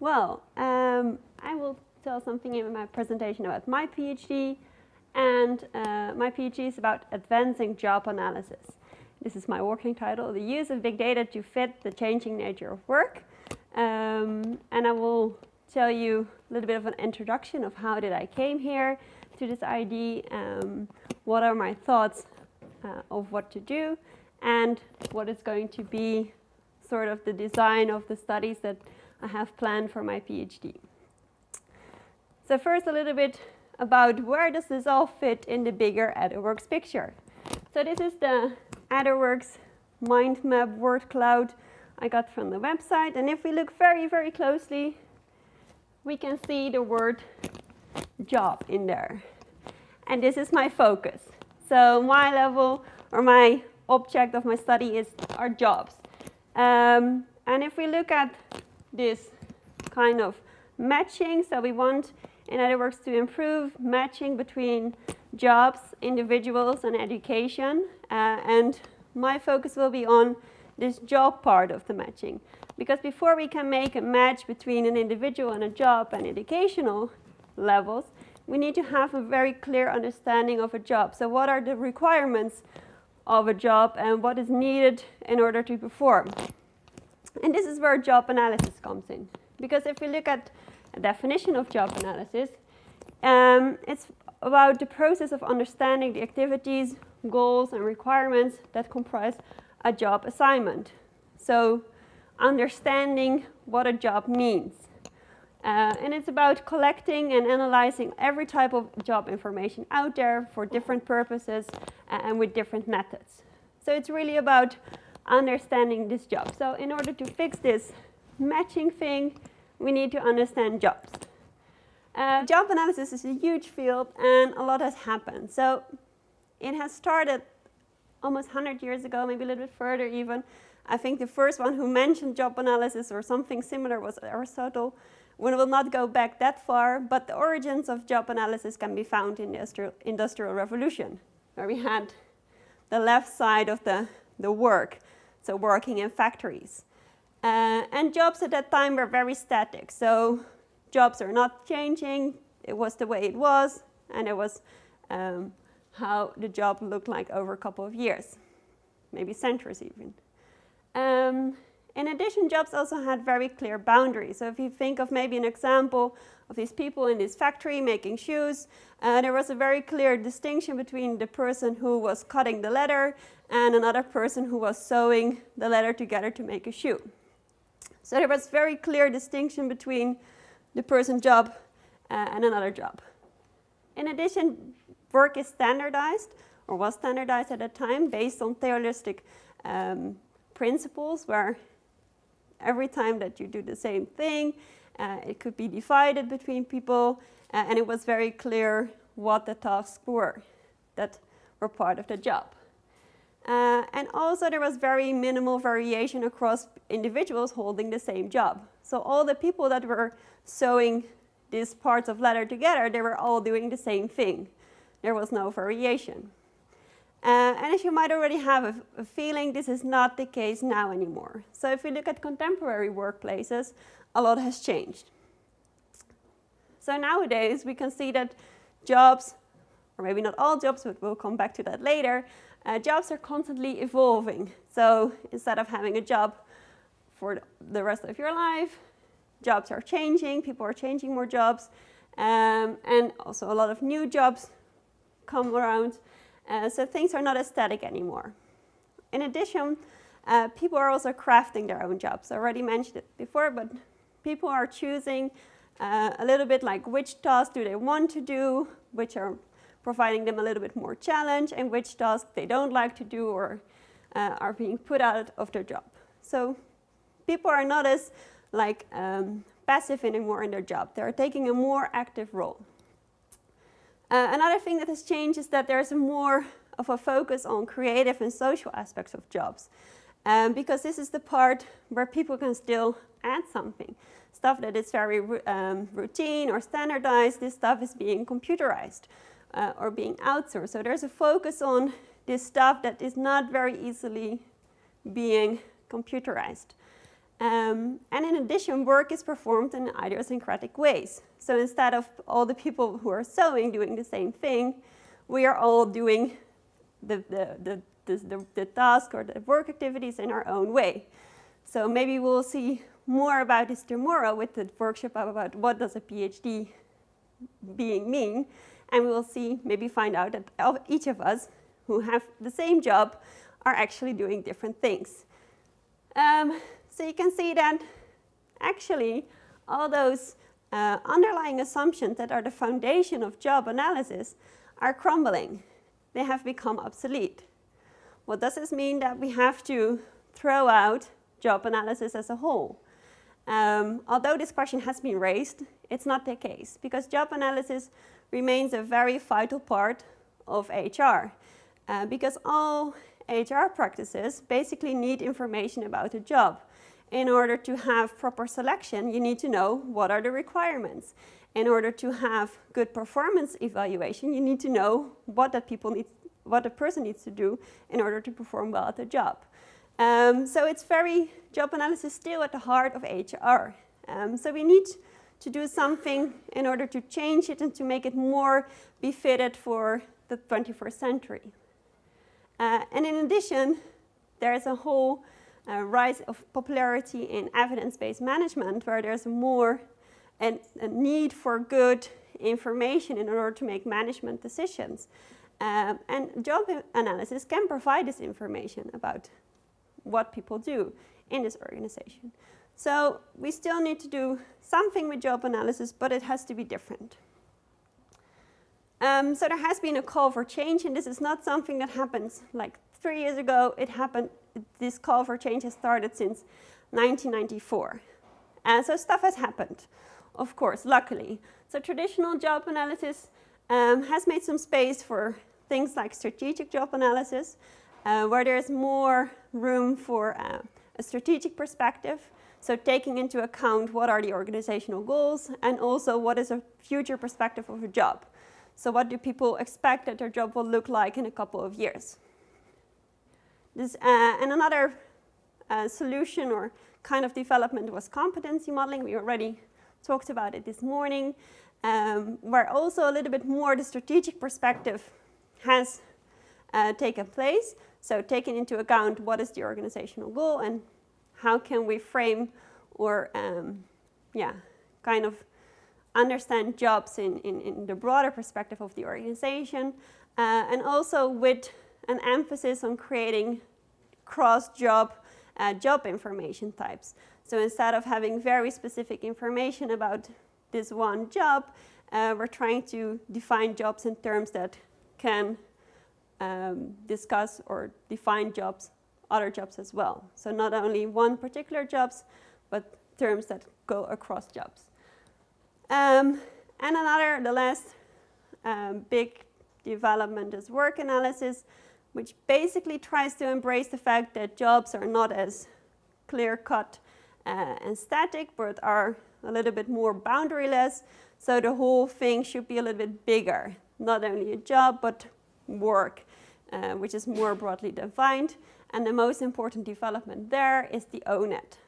Well, I will tell something in my presentation about my PhD, and my PhD is about advancing job analysis. This is my working title, the use of big data to fit the changing nature of work. And I will tell you a little bit of an introduction of how did I came here to this idea, what are my thoughts of what to do, and what is going to be sort of the design of the studies that I have planned for my PhD. So first a little bit about where does this all fit in the bigger Eduworks picture. So this is the Eduworks mind map word cloud I got from the website, and if we look very, very closely, we can see the word job in there. And this is my focus. So my level or my object of my study are jobs. And if we look at this kind of matching, so we want in Eduworks to improve matching between jobs, individuals, and education. And my focus will be on this job part of the matching. Because before we can make a match between an individual and a job and educational levels, we need to have a very clear understanding of a job. So what are the requirements of a job and what is needed in order to perform? And this is where job analysis comes in. Because if we look at a definition of job analysis, it's about the process of understanding the activities, goals, and requirements that comprise a job assignment. So understanding what a job means. And it's about collecting and analyzing every type of job information out there for different purposes and with different methods. So it's really about understanding this job. So in order to fix this matching thing, we need to understand jobs. Job analysis is a huge field and a lot has happened. So it has started almost 100 years ago, maybe a little bit further even. I think the first one who mentioned job analysis or something similar was Aristotle. We will not go back that far, but the origins of job analysis can be found in the Industrial Revolution, where we had the left side of the work, so working in factories. And jobs at that time were very static, so jobs are not changing. It was the way it was, and it was how the job looked like over a couple of years, maybe centuries even. In addition, jobs also had very clear boundaries. So if you think of maybe an example of these people in this factory making shoes, there was a very clear distinction between the person who was cutting the leather and another person who was sewing the leather together to make a shoe. So there was very clear distinction between the person's job and another job. In addition, work is standardized, or was standardized at that time, based on theoretic principles, where every time that you do the same thing, it could be divided between people, and it was very clear what the tasks were that were part of the job. And also there was very minimal variation across individuals holding the same job. So all the people that were sewing these parts of leather together, they were all doing the same thing. There was no variation. And as you might already have a feeling, this is not the case now anymore. So if we look at contemporary workplaces, a lot has changed. So nowadays we can see that jobs, or maybe not all jobs, but we'll come back to that later, jobs are constantly evolving. So instead of having a job for the rest of your life, jobs are changing, people are changing more jobs, and also a lot of new jobs come around. So things are not as static anymore. In addition, people are also crafting their own jobs. I already mentioned it before, but people are choosing a little bit like which tasks do they want to do, which are providing them a little bit more challenge, and which tasks they don't like to do or are being put out of their job. So people are not as like passive anymore in their job. They're taking a more active role. Another thing that has changed is that there's more of a focus on creative and social aspects of jobs. Because this is the part where people can still add something. Stuff that is very routine or standardized, this stuff is being computerized or being outsourced. So there's a focus on this stuff that is not very easily being computerized. And in addition, work is performed in idiosyncratic ways. So instead of all the people who are sewing doing the same thing, we are all doing the task or the work activities in our own way. So maybe we'll see more about this tomorrow with the workshop about what does a PhD being mean, and we will see, maybe find out that each of us who have the same job are actually doing different things. So you can see that actually all those underlying assumptions that are the foundation of job analysis are crumbling. They have become obsolete. What does this mean? That we have to throw out job analysis as a whole. Although this question has been raised, it's not the case, because job analysis remains a very vital part of HR, because all HR practices basically need information about a job. In order to have proper selection, you need to know what are the requirements. In order to have good performance evaluation, you need to know what the person needs to do in order to perform well at the job. So it's job analysis still at the heart of HR. So we need to do something in order to change it and to make it more befitted for the 21st century. And in addition, there is a whole rise of popularity in evidence-based management, where there's more a need for good information in order to make management decisions. And job analysis can provide this information about what people do in this organization. So we still need to do something with job analysis, but it has to be different. So there has been a call for change, and this is not something that happens like 3 years ago. This call for change has started since 1994. So stuff has happened, of course, luckily. So traditional job analysis has made some space for things like strategic job analysis, where there's more room for a strategic perspective. So taking into account what are the organizational goals, and also what is a future perspective of a job. So what do people expect that their job will look like in a couple of years? And another solution or kind of development was competency modeling. We already talked about it this morning, where also a little bit more the strategic perspective has taken place. So taking into account what is the organizational goal and how can we frame or kind of understand jobs in the broader perspective of the organization, and also with an emphasis on creating cross-job job information types. So instead of having very specific information about this one job, we're trying to define jobs in terms that can discuss or define other jobs as well. So not only one particular jobs, but terms that go across jobs. And the last big development is work analysis, which basically tries to embrace the fact that jobs are not as clear-cut and static, but are a little bit more boundaryless. So the whole thing should be a little bit bigger, not only a job, but work, which is more broadly defined. And the most important development there is the ONET.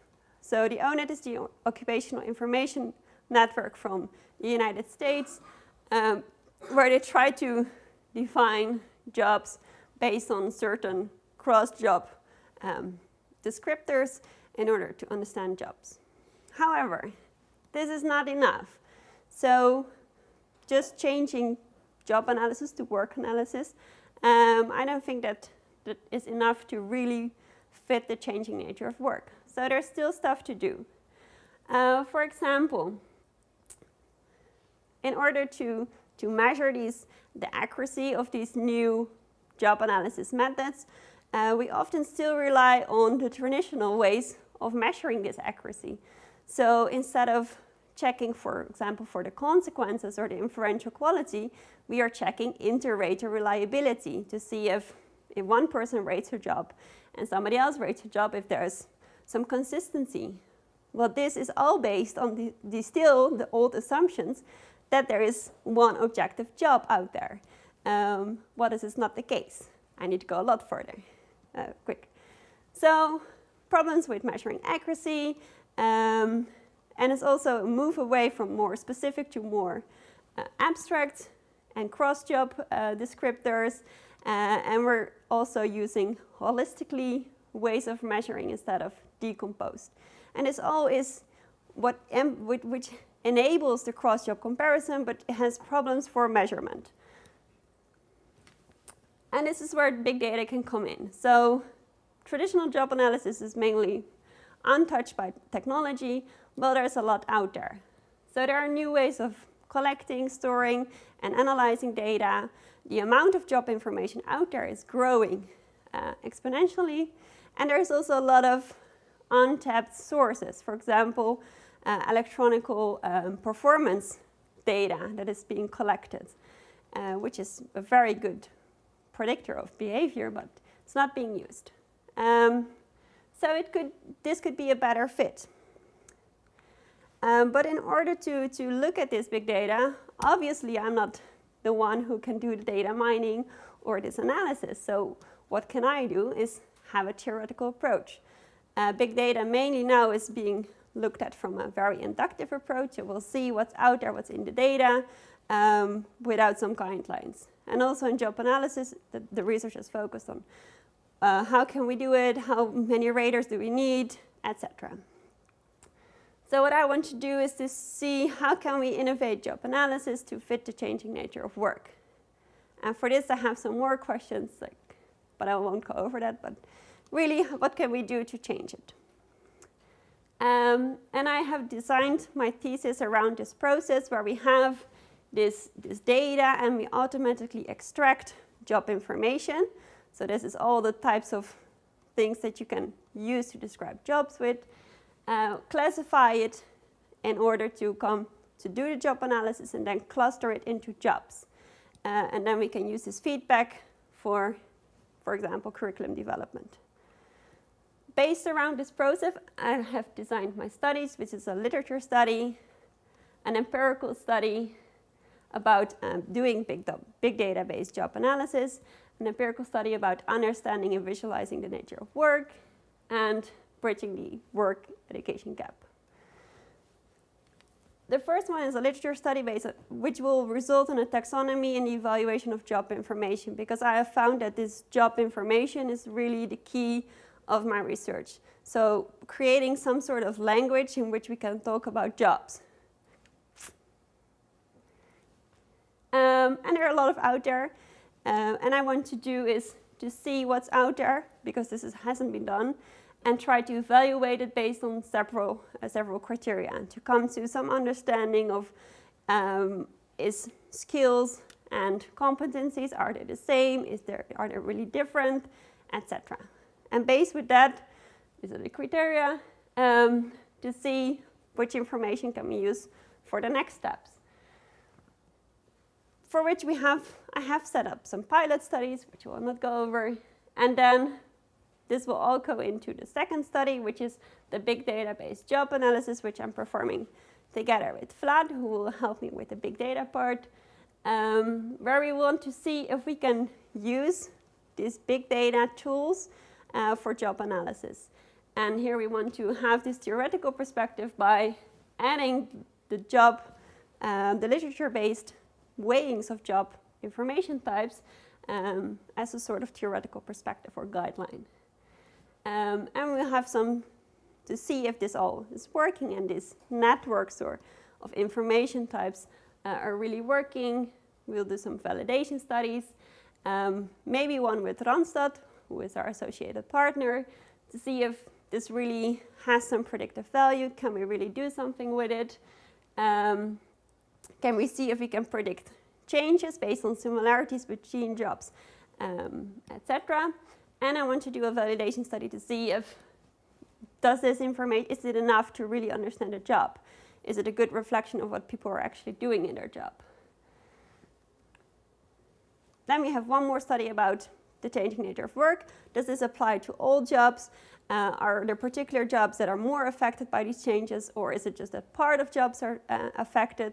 So the ONET is the Occupational Information Network from the United States, where they try to define jobs based on certain cross-job descriptors in order to understand jobs. However, this is not enough. So just changing job analysis to work analysis, I don't think that is enough to really fit the changing nature of work. So there's still stuff to do. For example, in order to measure the accuracy of these new job analysis methods, we often still rely on the traditional ways of measuring this accuracy. So instead of checking, for example, for the consequences or the inferential quality, we are checking inter-rater reliability to see if one person rates her job and somebody else rates her job, if there's some consistency. Well, this is all based on the old assumptions that there is one objective job out there. Well, this is not the case. I need to go a lot further. Quick. So problems with measuring accuracy, and it's also a move away from more specific to more abstract and cross-job descriptors, and we're also using holistically ways of measuring instead of decomposed. And this all is which enables the cross-job comparison, but it has problems for measurement. And this is where big data can come in. So traditional job analysis is mainly untouched by technology, but there's a lot out there. So there are new ways of collecting, storing, and analyzing data. The amount of job information out there is growing exponentially, and there's also a lot of untapped sources. For example, electronic performance data that is being collected, which is a very good predictor of behavior, but it's not being used. So this could be a better fit. But in order to look at this big data, obviously I'm not the one who can do the data mining or this analysis. So what can I do is have a theoretical approach. Big data mainly now is being looked at from a very inductive approach. So we'll see what's out there, what's in the data, without some guidelines. And also in job analysis, the research is focused on how can we do it, how many raters do we need, etc. So what I want to do is to see how can we innovate job analysis to fit the changing nature of work. And for this I have some more questions, but I won't go over that, but really what can we do to change it? And I have designed my thesis around this process where we have this data and we automatically extract job information. So this is all the types of things that you can use to describe jobs with. Classify it in order to come to do the job analysis and then cluster it into jobs. And then we can use this feedback for example, curriculum development. Based around this process, I have designed my studies, which is a literature study, an empirical study about doing big data-based job analysis, an empirical study about understanding and visualizing the nature of work, and bridging the work-education gap. The first one is a literature study which will result in a taxonomy and the evaluation of job information, because I have found that this job information is really the key of my research. So creating some sort of language in which we can talk about jobs. And there are a lot of out there, and I want to do is to see what's out there, because this hasn't been done, and try to evaluate it based on several criteria, and to come to some understanding of is skills and competencies, are they the same, are they really different, etc. And based with that, these are the criteria to see which information can we use for the next steps. For which I have set up some pilot studies, which I will not go over, and then this will all go into the second study, which is the big data-based job analysis, which I'm performing together with Vlad, who will help me with the big data part, where we want to see if we can use these big data tools for job analysis. And here we want to have this theoretical perspective by adding the literature-based weighings of job information types as a sort of theoretical perspective or guideline. And we'll have some to see if this all is working and these networks of information types are really working. We'll do some validation studies, maybe one with Randstad, who is our associated partner, to see if this really has some predictive value. Can we really do something with it? Can we see if we can predict changes based on similarities between jobs, etc. And I want to do a validation study to see if is it enough to really understand a job? Is it a good reflection of what people are actually doing in their job? Then we have one more study about the changing nature of work. Does this apply to all jobs? Are there particular jobs that are more affected by these changes, or is it just that part of jobs are affected?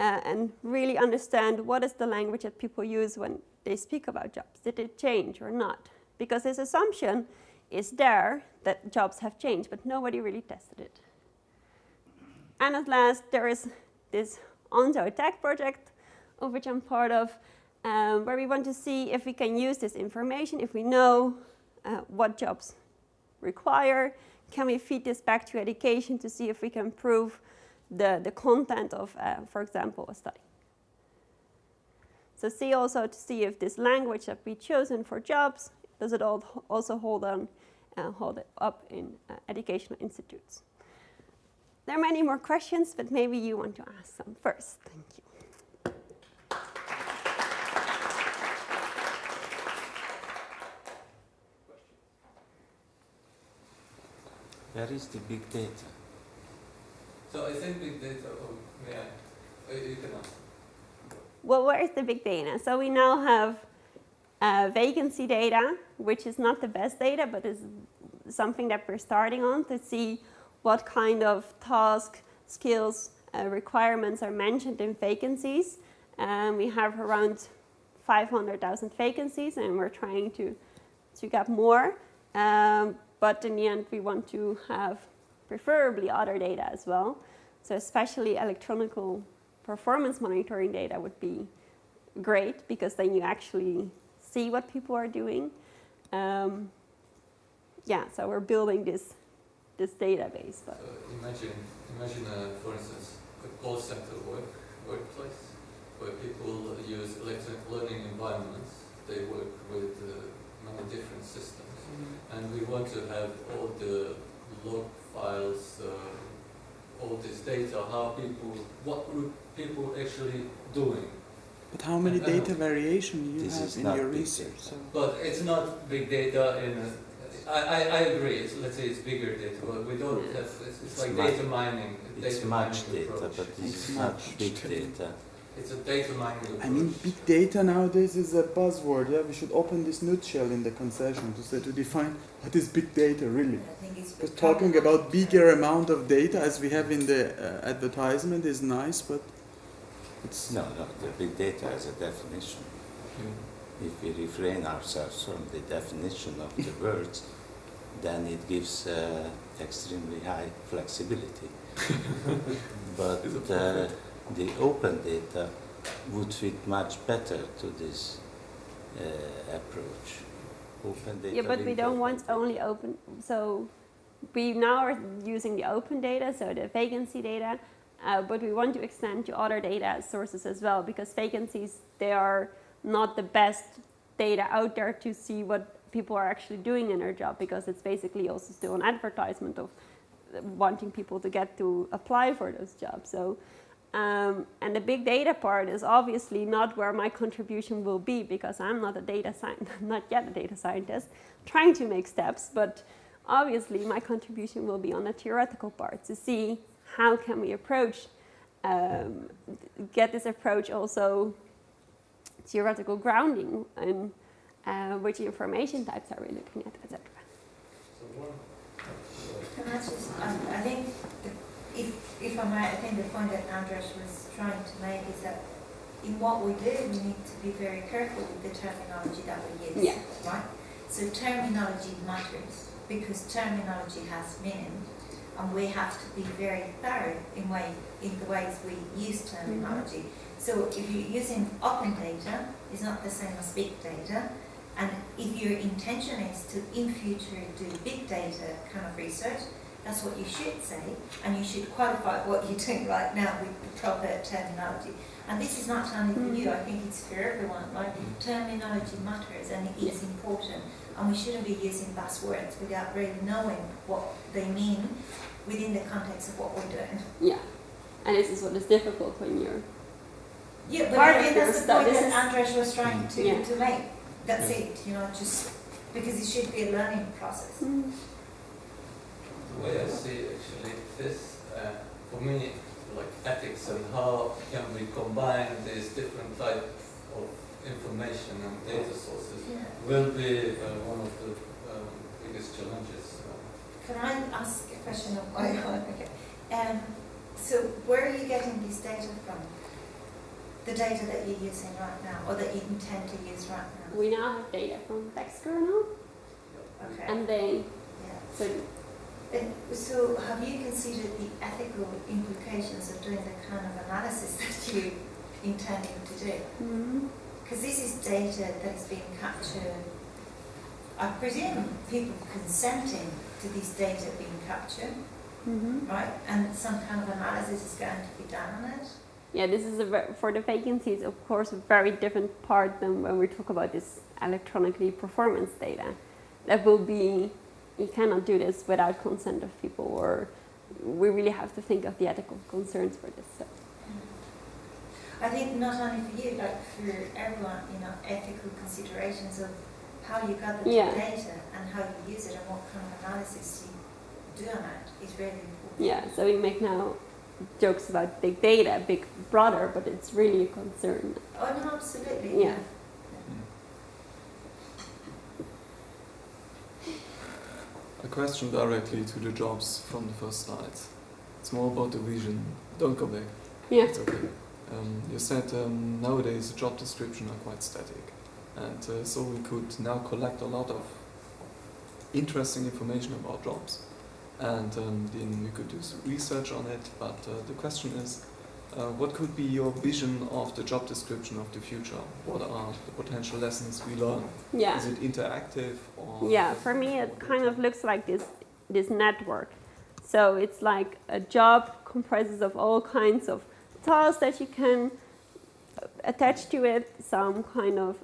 And really understand what is the language that people use when they speak about jobs. Did it change or not? Because this assumption is there that jobs have changed, but nobody really tested it. And at last, there is this untapped project, of which I'm part of, where we want to see if we can use this information, if we know what jobs require, can we feed this back to education to see if we can improve the content of, for example, a study. So see also to see if this language that we chosen for jobs, does it also hold it up in educational institutes. There are many more questions, but maybe you want to ask some first. Thank you. Where is the big data? So I think big data, you can ask. Well, where is the big data? So we now have vacancy data, which is not the best data, but is something that we're starting on to see what kind of task, skills, requirements are mentioned in vacancies. We have around 500,000 vacancies, and we're trying to get more. But in the end, we want to have preferably other data as well. So especially electronical performance monitoring data would be great, because then you actually see what people are doing. So we're building this database. But so imagine for instance, a call center workplace where people use electronic learning environments. They work with many different systems. And we want to have all the log files, all this data, what were people actually doing. But how many data variation you This have is in not your big research? data. So But it's not big data I agree, let's say it's bigger data, but we don't have, it's like data mining. It's much data, but this is not big data. It's a data mining approach. I mean, big data nowadays is a buzzword. Yeah, we should open this nutshell in the concession to define what is big data really. Because talking about bigger amount of data as we have in the advertisement is nice, but it's No, the big data has a definition. If we refrain ourselves from the definition of the words, then it gives extremely high flexibility. But the open data would fit much better to this approach. Open data. yeah, but we don't want only open. So we now are using the open data, so the vacancy data, but we want to extend to other data sources as well, because vacancies, they are not the best data out there to see what people are actually doing in their job, because it's basically also still an advertisement of wanting people to get to apply for those jobs. So, and the big data part is obviously not where my contribution will be, because I'm not not yet a data scientist, trying to make steps, but obviously my contribution will be on the theoretical part to see how can we approach, get this approach also theoretical grounding, and which information types are we looking at, etc. Can I just, I think, if I might, I think the point that Andres was trying to make is that in what we do, we need to be very careful with the terminology that we use, yeah. right? So terminology matters, because terminology has meaning, and we have to be very thorough in the ways we use terminology. So if you're using open data, it's not the same as big data. And if your intention is to, in future, do big data kind of research, that's what you should say, and you should qualify what you're doing right now with the proper terminology. And this is not only for you, I think it's for everyone, right? Terminology matters, and it is important, and we shouldn't be using buzzwords without really knowing what they mean within the context of what we're doing. Yeah, and this is what is difficult when you're... Yeah, but I think that's the point that Andres was trying to make. That's it, just because it should be a learning process. Mm. The way I see actually this, for me, like ethics and how can we combine these different types of information and data sources will be one of the biggest challenges. Can I ask a question of my own? Okay. So where are you getting this data from? The data that you're using right now, or that you intend to use right now? We now have data from text kernel, Okay. and they, Yeah. so So have you considered the ethical implications of doing the kind of analysis that you're intending to do? Because this is data that is being captured, I presume people consenting to this data being captured, right? And some kind of analysis is going to be done on it. yeah, this is for the vacancies, of course, a very different part than when we talk about this electronically performance data. That will be, you cannot do this without consent of people, or we really have to think of the ethical concerns for this. So. I think not only for you, like for everyone, ethical considerations of how you gather the data and how you use it and what kind of analysis you do on it is really important. Yeah, so we make now jokes about big data, big brother, but it's really a concern. Oh no, absolutely. Yeah. A question directly to the jobs from the first slide. It's more about the vision. Don't go back. Yeah. It's okay. You said nowadays job descriptions are quite static, and so we could now collect a lot of interesting information about jobs, and then we could do some research on it. But the question is, what could be your vision of the job description of the future? What are the potential lessons we learn? Yeah. Is it interactive or? Yeah, for me it kind of looks like this network. So it's like a job comprises of all kinds of tasks that you can attach to it, some kind of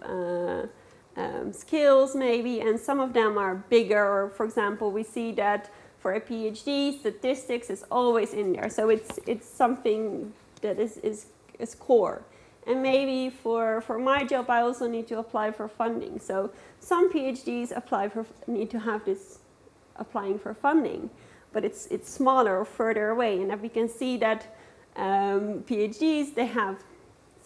skills maybe, and some of them are bigger. Or for example, we see that for a PhD, statistics is always in there. So it's something that is core. And maybe for my job, I also need to apply for funding. So some PhDs need to have this applying for funding, but it's smaller or further away. And if we can see that PhDs, they have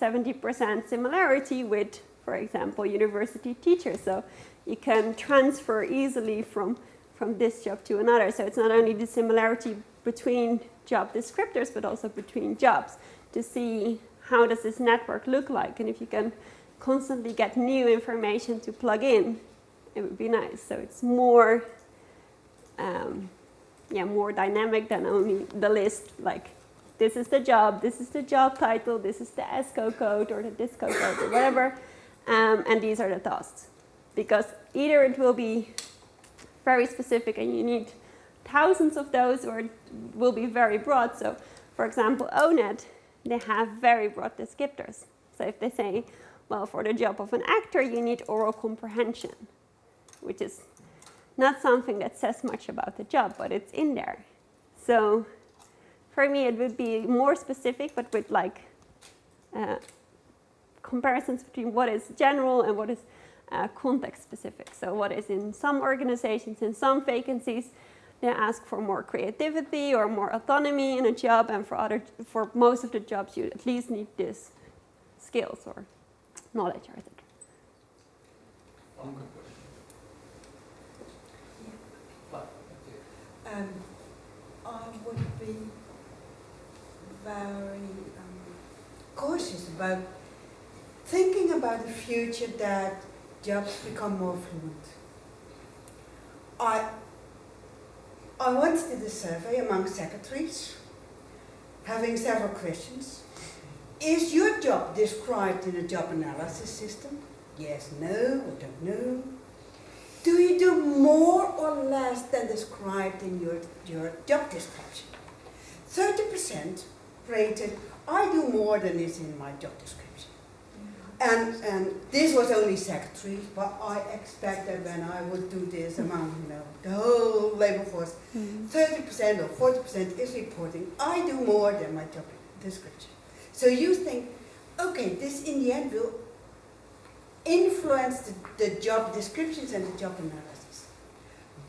70% similarity with, for example, university teachers. So you can transfer easily from this job to another. So it's not only the similarity between job descriptors, but also between jobs, to see how does this network look like. And if you can constantly get new information to plug in, it would be nice. So it's more, more dynamic than only the list, like this is the job title, this is the ESCO code or the DISCO code or whatever, and these are the tasks. Because either it will be very specific and you need thousands of those, or it will be very broad. So, for example, ONET, they have very broad descriptors. So if they say, well, for the job of an actor, you need oral comprehension, which is not something that says much about the job, but it's in there. So for me, it would be more specific, but with comparisons between what is general and what is context specific. So what is in some organizations, in some vacancies, they ask for more creativity or more autonomy in a job, and for most of the jobs, you at least need this skills or knowledge, I think. One quick question. I would be very cautious about thinking about the future that jobs become more fluid. I once did a survey among secretaries, having several questions. Is your job described in a job analysis system? Yes, no, I don't know. Do you do more or less than described in your job description? 30% rated, I do more than is in my job description. And this was only secretaries, but I expect that when I would do this among the whole labor force, 30% or 40% is reporting, I do more than my job description. So you think, okay, this in the end will influence the job descriptions and the job analysis.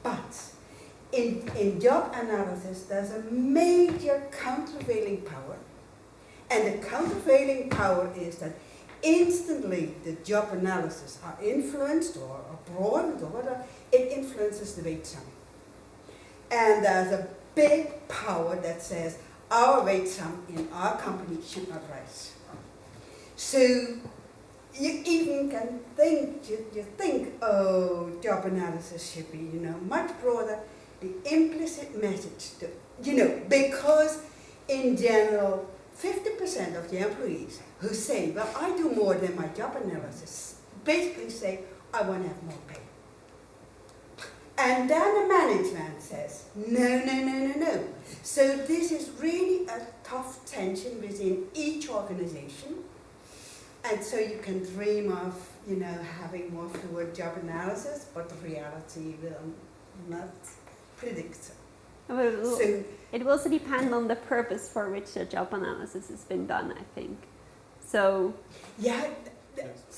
But in job analysis, there's a major countervailing power. And the countervailing power is that instantly the job analysis are influenced or broadened or whatever, it influences the weight sum. And there's a big power that says our weight sum in our company should not rise. So you even can think, you think, oh, job analysis should be, much broader. The implicit message, because in general, 50% of the employees who say, well, I do more than my job analysis, basically say, I want to have more pay. And then the management says, no. So this is really a tough tension within each organization. And so you can dream of, having more toward job analysis, but the reality will not predict so. It will also depend on the purpose for which the job analysis has been done, I think. So yeah,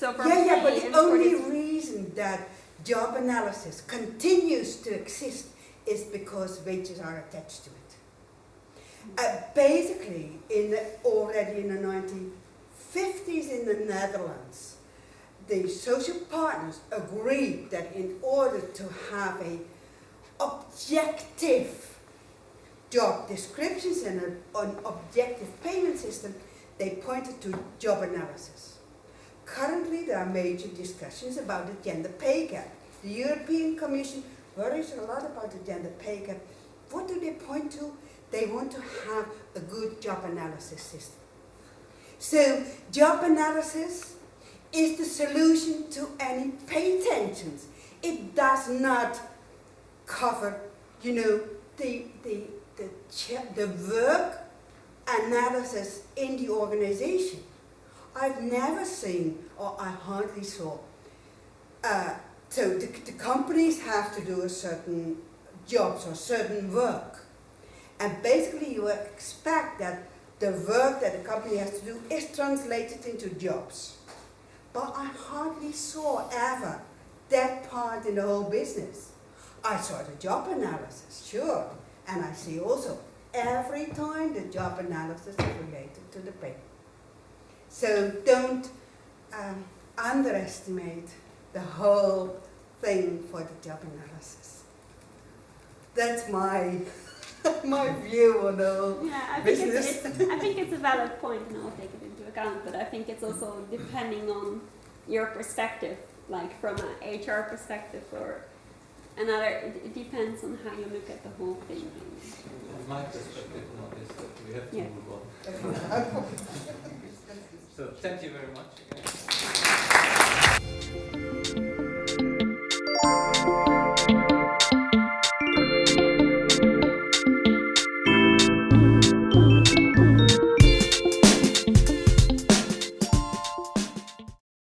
but the only reason that job analysis continues to exist is because wages are attached to it. Basically, already in the 1950s in the Netherlands, the social partners agreed that in order to have an objective job descriptions and an objective payment system, they pointed to job analysis. Currently, there are major discussions about the gender pay gap. The European Commission worries a lot about the gender pay gap. What do they point to? They want to have a good job analysis system. So, job analysis is the solution to any pay tensions. It does not cover, the work analysis in the organization. I've never seen, or I hardly saw. So the companies have to do a certain jobs or certain work. And basically you expect that the work that the company has to do is translated into jobs. But I hardly saw ever that part in the whole business. I saw the job analysis, sure. And I see also every time the job analysis is related to the pay. So don't underestimate the whole thing for the job analysis. That's my view on the whole business. I think it's a valid point, and I'll take it into account. But I think it's also depending on your perspective, like from an HR perspective or another. It depends on how you look at the whole thing. From my perspective, now is that we have to move on. So thank you very much again.